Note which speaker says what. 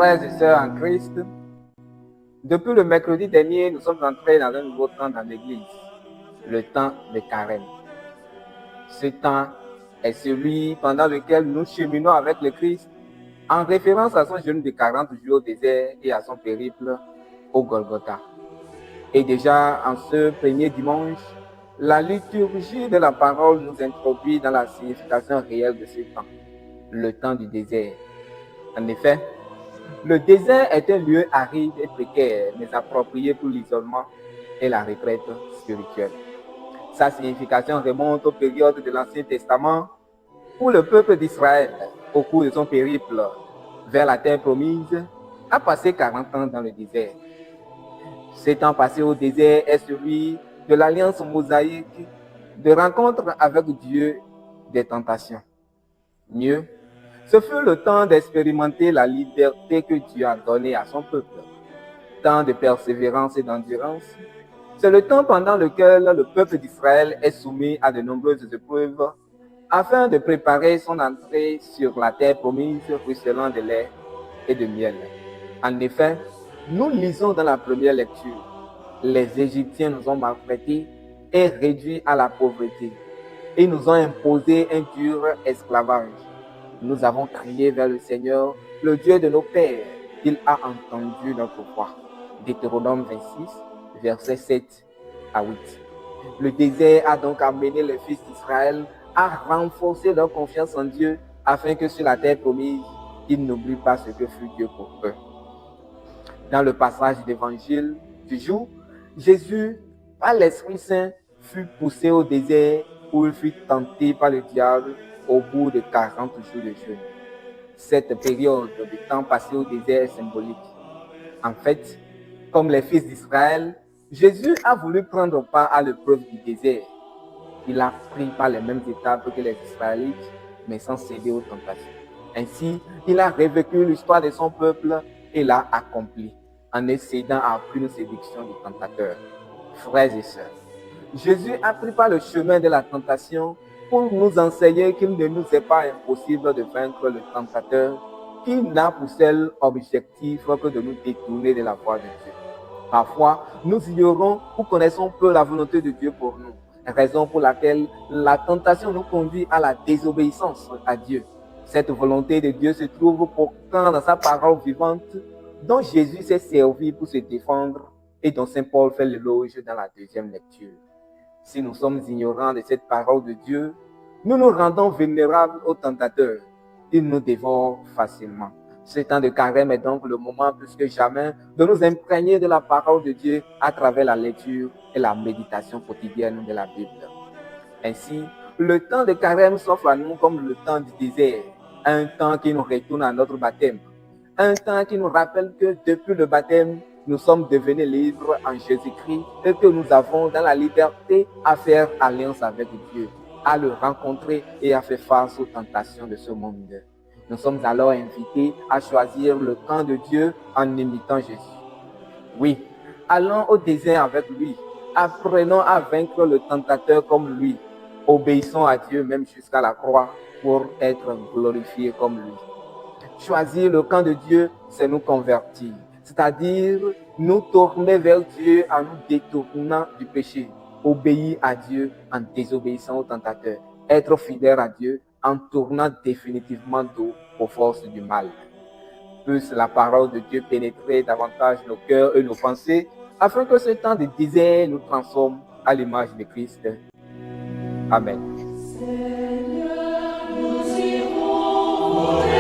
Speaker 1: Frères et sœurs en Christ, depuis le mercredi dernier, nous sommes entrés dans un nouveau temps dans l'Église, le temps de carême. Ce temps est celui pendant lequel nous cheminons avec le Christ, en référence à son jeûne de 40 jours au désert et à son périple au Golgotha. Et déjà, en ce premier dimanche, la liturgie de la parole nous introduit dans la signification réelle de ce temps, le temps du désert. En effet, le désert est un lieu aride et précaire, mais approprié pour l'isolement et la retraite spirituelle. Sa signification remonte aux périodes de l'Ancien Testament, où le peuple d'Israël, au cours de son périple vers la terre promise, a passé 40 ans dans le désert. Ce temps passé au désert est celui de l'alliance mosaïque, de rencontre avec Dieu, des tentations. Mieux, ce fut le temps d'expérimenter la liberté que Dieu a donnée à son peuple. Temps de persévérance et d'endurance. C'est le temps pendant lequel le peuple d'Israël est soumis à de nombreuses épreuves afin de préparer son entrée sur la terre promise ruisselant de lait et de miel. En effet, nous lisons dans la première lecture, les Égyptiens nous ont maltraités et réduits à la pauvreté. Ils nous ont imposé un dur esclavage. Nous avons crié vers le Seigneur, le Dieu de nos pères. Il a entendu notre voix. Deutéronome 26, versets 7 à 8. Le désert a donc amené les fils d'Israël à renforcer leur confiance en Dieu afin que sur la terre promise, ils n'oublient pas ce que fut Dieu pour eux. Dans le passage d'évangile du jour, Jésus, par l'Esprit Saint, fut poussé au désert où il fut tenté par le diable au bout de 40 jours de jeûne. Cette période de temps passé au désert est symbolique. En fait, comme les fils d'Israël, Jésus a voulu prendre part à l'épreuve du désert. Il a pris par les mêmes étapes que les Israélites, mais sans céder aux tentations. Ainsi, il a revécu l'histoire de son peuple et l'a accompli, en cédant à aucune séduction du tentateur. Frères et sœurs, Jésus a pris par le chemin de la tentation pour nous enseigner qu'il ne nous est pas impossible de vaincre le tentateur, qui n'a pour seul objectif que de nous détourner de la voie de Dieu. Parfois, nous ignorons ou connaissons peu la volonté de Dieu pour nous, raison pour laquelle la tentation nous conduit à la désobéissance à Dieu. Cette volonté de Dieu se trouve pourtant dans sa parole vivante, dont Jésus s'est servi pour se défendre et dont Saint Paul fait l'éloge dans la deuxième lecture. Si nous sommes ignorants de cette parole de Dieu, nous nous rendons vulnérables aux tentateurs. Ils nous dévorent facilement. Ce temps de carême est donc le moment plus que jamais de nous imprégner de la parole de Dieu à travers la lecture et la méditation quotidienne de la Bible. Ainsi, le temps de carême s'offre à nous comme le temps du désert, un temps qui nous retourne à notre baptême, un temps qui nous rappelle que depuis le baptême, nous sommes devenus libres en Jésus-Christ et que nous avons dans la liberté à faire alliance avec Dieu, à le rencontrer et à faire face aux tentations de ce monde. Nous sommes alors invités à choisir le camp de Dieu en imitant Jésus. Oui, allons au désert avec lui, apprenons à vaincre le tentateur comme lui, obéissons à Dieu même jusqu'à la croix pour être glorifiés comme lui. Choisir le camp de Dieu, c'est nous convertir, c'est-à-dire nous tourner vers Dieu en nous détournant du péché, obéir à Dieu en désobéissant au tentateur, être fidèle à Dieu en tournant définitivement dos aux forces du mal. Puisse la parole de Dieu pénétrer davantage nos cœurs et nos pensées, afin que ce temps de désert nous transforme à l'image de Christ. Amen.
Speaker 2: Seigneur, nous irons